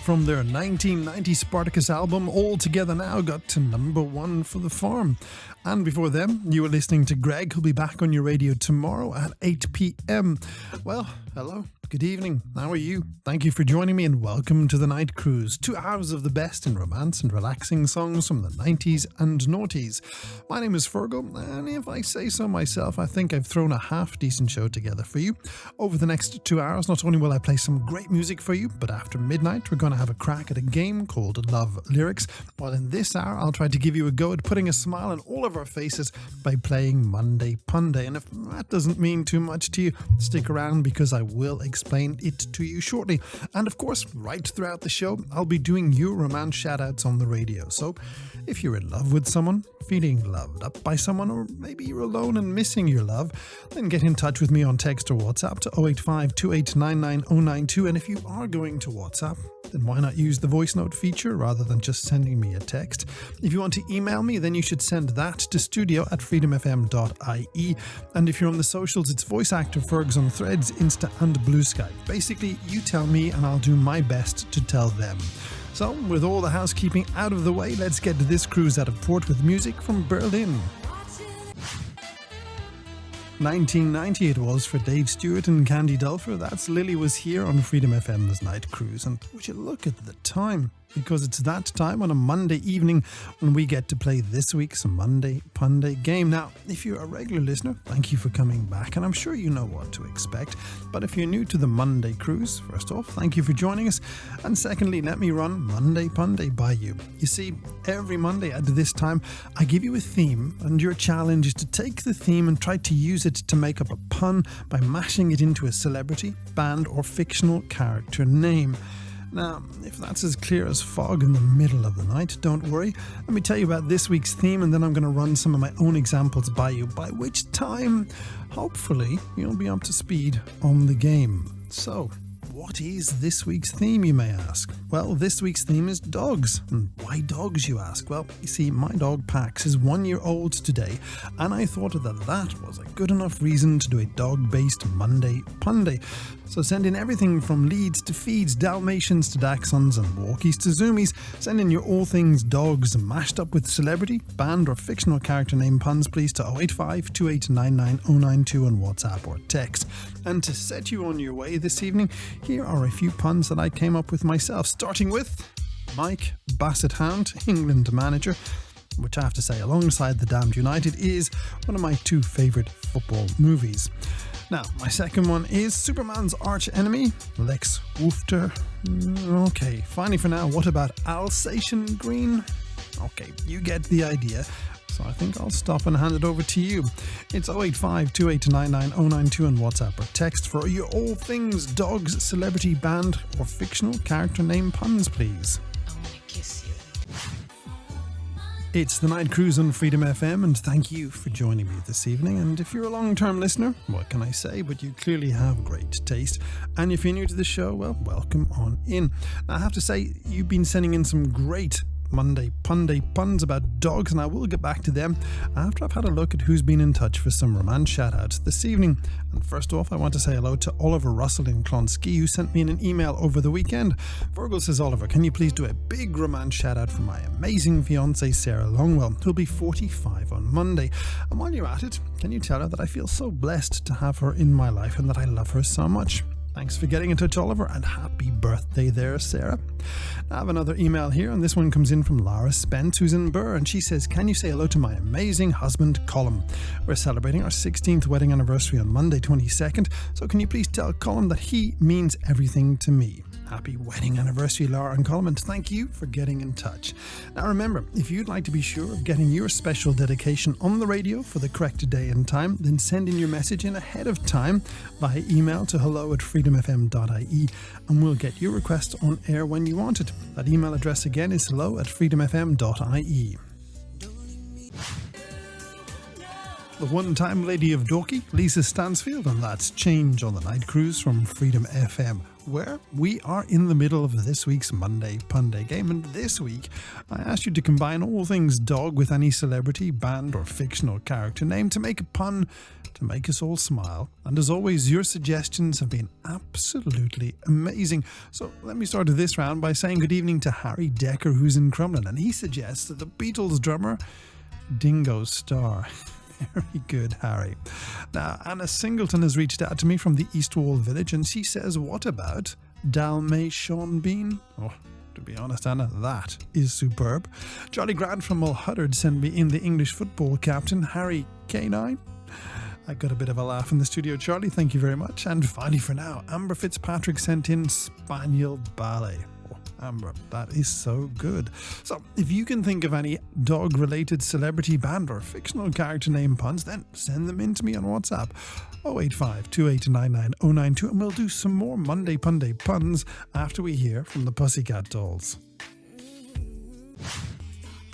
from their 1990 Spartacus album, All Together Now, got to #1 for the farm. And before them, you were listening to Greg, who'll be back on your radio tomorrow at 8 p.m. Well, hello. Good evening. How are you? Thank you for joining me and welcome to the Night Cruise. 2 hours of the best in romance and relaxing songs from the 90s and noughties. My name is Feargal, and if I say so myself, I think I've thrown a half-decent show together for you. Over the next 2 hours, not only will I play some great music for you, but after midnight, we're going to have a crack at a game called Love Lyrics. While in this hour, I'll try to give you a go at putting a smile on all of our faces by playing Monday Punday. And if that doesn't mean too much to you, stick around because I will explain it to you shortly. And of course, right throughout the show, I'll be doing your romance shoutouts on the radio. So if you're in love with someone, feeling loved up by someone, or maybe you're alone and missing your love, then get in touch with me on text or WhatsApp to 085 2899 092. And if you are going to WhatsApp, then why not use the voice note feature rather than just sending me a text? If you want to email me, then you should send that to studio@freedomfm.ie. And if you're on the socials, it's Voice Actor Fergs on Threads, Insta and Blue Sky. Basically, you tell me and I'll do my best to tell them. So, with all the housekeeping out of the way, let's get to this cruise out of port with music from Berlin. 1990 it was for Dave Stewart and Candy Dulfer. That's Lily Was Here on Freedom FM's Night Cruise. And would you look at the time? Because it's that time on a Monday evening when we get to play this week's Monday Punday game. Now, if you're a regular listener, thank you for coming back, and I'm sure you know what to expect. But if you're new to the Monday Cruise, first off, thank you for joining us. And secondly, let me run Monday Punday by you. You see, every Monday at this time, I give you a theme, and your challenge is to take the theme and try to use it to make up a pun by mashing it into a celebrity, band, or fictional character name. Now, if that's as clear as fog in the middle of the night, don't worry. Let me tell you about this week's theme, and then I'm going to run some of my own examples by you, by which time, hopefully, you'll be up to speed on the game. So, what is this week's theme, you may ask? Well, this week's theme is dogs. And why dogs, you ask? Well, you see, my dog Pax is 1 year old today, and I thought that was a good enough reason to do a dog-based Monday Punday. So send in everything from leads to feeds, Dalmatians to Dachshunds, and walkies to zoomies. Send in your all things dogs mashed up with celebrity, band, or fictional character name puns, please, to 085 2899 092 on WhatsApp or text. And to set you on your way this evening, here are a few puns that I came up with myself, starting with Mike Basset Hound, England manager, which I have to say, alongside The Damned United, is one of my two favourite football movies. Now, my second one is Superman's arch enemy, Lex Luthor. Okay, finally for now, what about Alsatian Green? Okay, you get the idea. So I think I'll stop and hand it over to you. It's 085 2899 092 on WhatsApp or text for your all things dogs, celebrity, band, or fictional character name puns, please. I wanna kiss you. It's the Night Cruise on Freedom FM, and thank you for joining me this evening. And if you're a long-term listener, what can I say? But you clearly have great taste. And if you're new to the show, well, welcome on in. Now, I have to say, you've been sending in some great Monday Punday puns about dogs, and I will get back to them after I've had a look at who's been in touch for some romance shoutouts this evening. And first off, I want to say hello to Oliver Russell in Clonskeagh, who sent me an email over the weekend. Virgil says, Oliver, can you please do a big romance shoutout for my amazing fiancée Sarah Longwell, who'll be 45 on Monday. And while you're at it, can you tell her that I feel so blessed to have her in my life and that I love her so much? Thanks for getting in touch, Oliver, and happy birthday there, Sarah. I have another email here, and this one comes in from Lara Spence, who's in Burr, and she says, can you say hello to my amazing husband, Colm? We're celebrating our 16th wedding anniversary on Monday 22nd, so can you please tell Colm that he means everything to me? Happy wedding anniversary, Laura and Colm, and thank you for getting in touch. Now remember, if you'd like to be sure of getting your special dedication on the radio for the correct day and time, then send in your message in ahead of time via email to hello@freedomfm.ie, and we'll get your request on air when you want it. That email address again is hello@freedomfm.ie. the one-time lady of Dorky, Lisa Stansfield, and that's Change on the Night Cruise from Freedom FM, where we are in the middle of this week's Monday Punday game. And this week, I asked you to combine all things dog with any celebrity, band, or fictional character name to make a pun to make us all smile. And as always, your suggestions have been absolutely amazing. So let me start this round by saying good evening to Harry Decker, who's in Crumlin, and he suggests that the Beatles drummer Dingo Star. Very good, Harry. Now, Anna Singleton has reached out to me from the East Wall Village, and she says, what about Dalmay Sean Bean? Oh, to be honest, Anna, that is superb. Charlie Grant from Mulhuddard sent me in the English football captain, Harry K9. I got a bit of a laugh in the studio, Charlie. Thank you very much. And finally for now, Amber Fitzpatrick sent in Spaniel Ballet. Amber, that is so good. So, if you can think of any dog-related celebrity, band or fictional character name puns, then send them in to me on WhatsApp 085 2899 092, and we'll do some more Monday Punday puns after we hear from the Pussycat Dolls.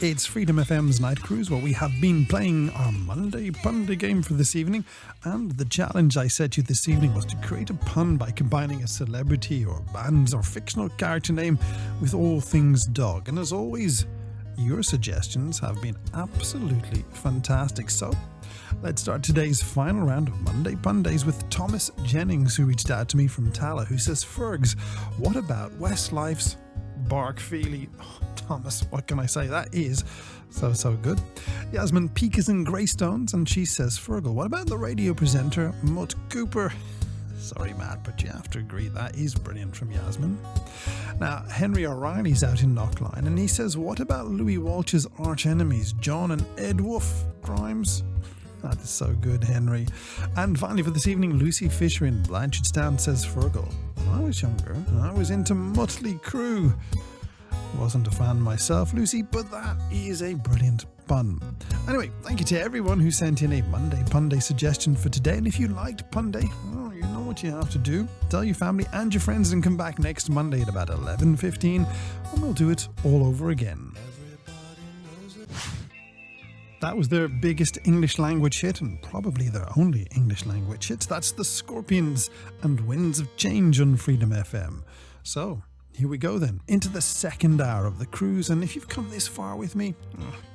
It's Freedom FM's Night Cruise, where we have been playing our Monday Punday game for this evening, and the challenge I set you this evening was to create a pun by combining a celebrity or band or fictional character name with all things dog. And as always, your suggestions have been absolutely fantastic. So let's start today's final round of Monday Pundays with Thomas Jennings, who reached out to me from Tala, who says, Fergs, what about Westlife's Bark Feely? Oh, Thomas, what can I say? That is so good. Yasmin Peak is in Greystones, and she says, Feargal, what about the radio presenter Mutt Cooper? Sorry, Matt, but you have to agree that is brilliant from Yasmin. Now, Henry O'Reilly's out in Knockline, and he says, what about Louis Walsh's arch enemies, John and Ed Wolf Grimes? That is so good, Henry. And finally for this evening, Lucy Fisher in Blanchardstown says, Feargal, when I was younger, I was into Motley Crue. Wasn't a fan myself, Lucy, but that is a brilliant pun. Anyway, thank you to everyone who sent in a Monday Punday suggestion for today. And if you liked Punday, well, you know what you have to do. Tell your family and your friends and come back next Monday at about 11:15 and we'll do it all over again. That was their biggest English language hit, and probably their only English language hit. That's the Scorpions and Winds of Change on Freedom FM. So, here we go then, into the second hour of the cruise, and if you've come this far with me,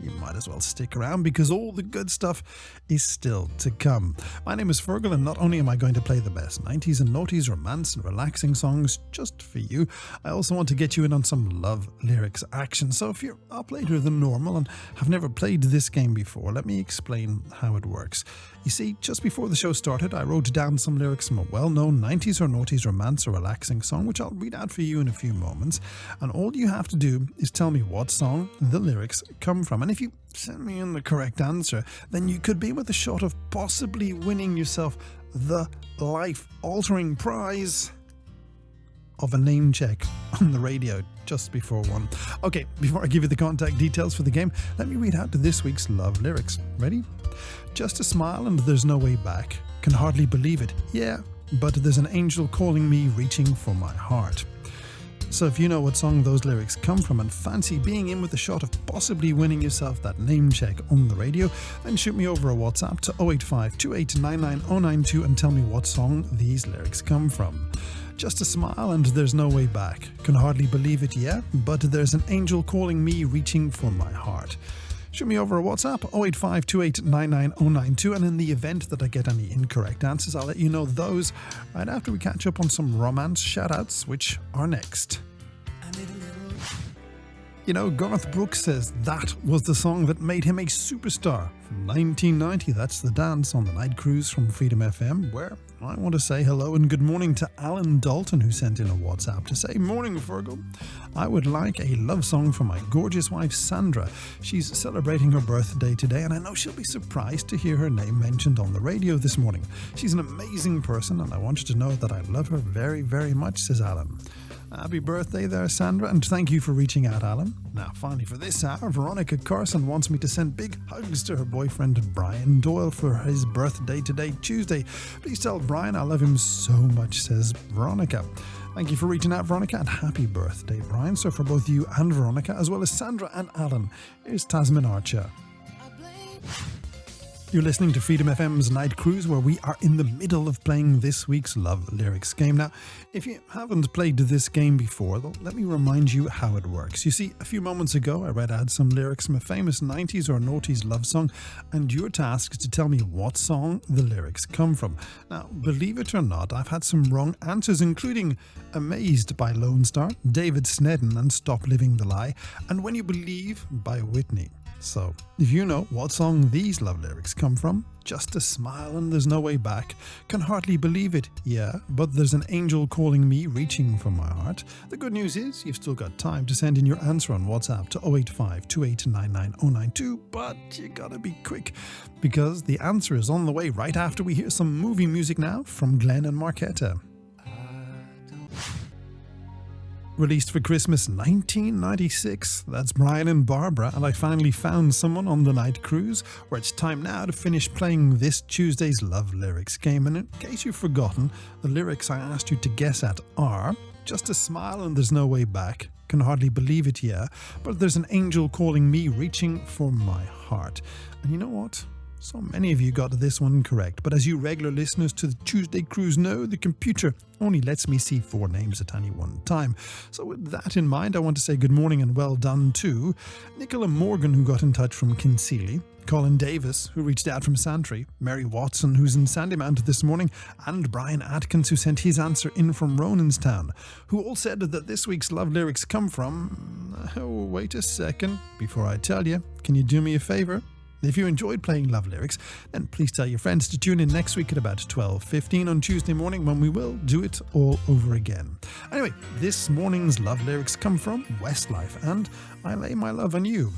you might as well stick around because all the good stuff is still to come. My name is Feargal, and not only am I going to play the best 90s and noughties romance and relaxing songs just for you, I also want to get you in on some love lyrics action. So if you're up later than normal and have never played this game before, let me explain how it works. You see, just before the show started, I wrote down some lyrics from a well-known 90s or noughties romance or relaxing song, which I'll read out for you in a few moments. And all you have to do is tell me what song the lyrics come from. And if you send me in the correct answer, then you could be with a shot of possibly winning yourself the life-altering prize of a name check on the radio just before 1. Okay, before I give you the contact details for the game, let me read out to this week's love lyrics. Ready? Just a smile and there's no way back. Can hardly believe it. Yeah, but there's an angel calling me, reaching for my heart. So if you know what song those lyrics come from and fancy being in with a shot of possibly winning yourself that name check on the radio, then shoot me over a WhatsApp to 085 2899 092 and tell me what song these lyrics come from. Just a smile and there's no way back. Can hardly believe it, yeah, but there's an angel calling me, reaching for my heart. Shoot me over a WhatsApp 085 2899 092, and in the event that I get any incorrect answers, I'll let you know those right after we catch up on some romance shoutouts, which are next. You know, Garth Brooks says that was the song that made him a superstar. From 1990, that's The Dance on the Night Cruise from Freedom FM, where I want to say hello and good morning to Alan Dalton, who sent in a WhatsApp to say, Morning, Feargal. I would like a love song for my gorgeous wife, Sandra. She's celebrating her birthday today, and I know she'll be surprised to hear her name mentioned on the radio this morning. She's an amazing person, and I want you to know that I love her very, very much, says Alan. Happy birthday there, Sandra, and thank you for reaching out, Alan. Now, finally for this hour, Veronica Carson wants me to send big hugs to her boyfriend, Brian Doyle, for his birthday today, Tuesday. Please tell Brian I love him so much, says Veronica. Thank you for reaching out, Veronica, and happy birthday, Brian. So for both you and Veronica, as well as Sandra and Alan, here's Tasman Archer. You're listening to Freedom FM's Night Cruise, where we are in the middle of playing this week's Love Lyrics game. Now, if you haven't played this game before, though, let me remind you how it works. You see, a few moments ago, I read out some lyrics from a famous 90s or noughties love song, and your task is to tell me what song the lyrics come from. Now, believe it or not, I've had some wrong answers, including Amazed by Lone Star, David Snedden and Stop Living the Lie, and When You Believe by Whitney. So, if you know what song these love lyrics come from, Just a Smile and There's No Way Back, Can Hardly Believe It, Yeah, But There's an Angel Calling Me, Reaching for My Heart. The good news is you've still got time to send in your answer on WhatsApp to 085 2899 092, but you gotta be quick, because the answer is on the way right after we hear some movie music now from Glenn and Marquetta. Released for Christmas 1996, that's Brian and Barbara, and I finally found someone on the night cruise where it's time now to finish playing this Tuesday's Love Lyrics game. And in case you've forgotten, the lyrics I asked you to guess at are Just a Smile and There's No Way Back, Can Hardly Believe It, Yeah, But There's an Angel Calling Me, Reaching for My Heart. And you know what? So many of you got this one correct, but as you regular listeners to the Tuesday Cruise know, the computer only lets me see 4 names at any one time. So with that in mind, I want to say good morning and well done to Nicola Morgan, who got in touch from Kinseely, Colin Davis, who reached out from Santry, Mary Watson, who's in Sandymount this morning, and Brian Atkins, who sent his answer in from Ronanstown, who all said that this week's love lyrics come from... Oh, wait a second. Before I tell you, can you do me a favour? If you enjoyed playing Love Lyrics, then please tell your friends to tune in next week at about 12:15 on Tuesday morning, when we will do it all over again. Anyway, this morning's Love Lyrics come from Westlife and I Lay My Love on You.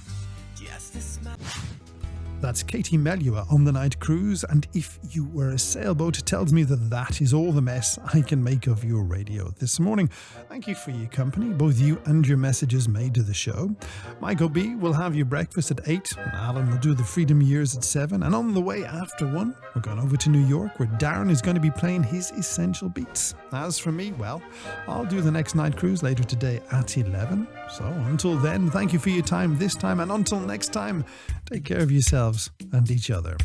That's Katie Melua on the night cruise, and If You Were a Sailboat tells me that is all the mess I can make of your radio this morning. Thank you for your company, both you and your messages made to the show. Michael B will have your breakfast at 8, Alan will do the Freedom Years at 7, and on the way after 1, we're going over to New York, where Darren is going to be playing his Essential Beats. As for me, well, I'll do the next night cruise later today at 11. So until then, thank you for your time this time, and until next time, take care of yourselves and each other.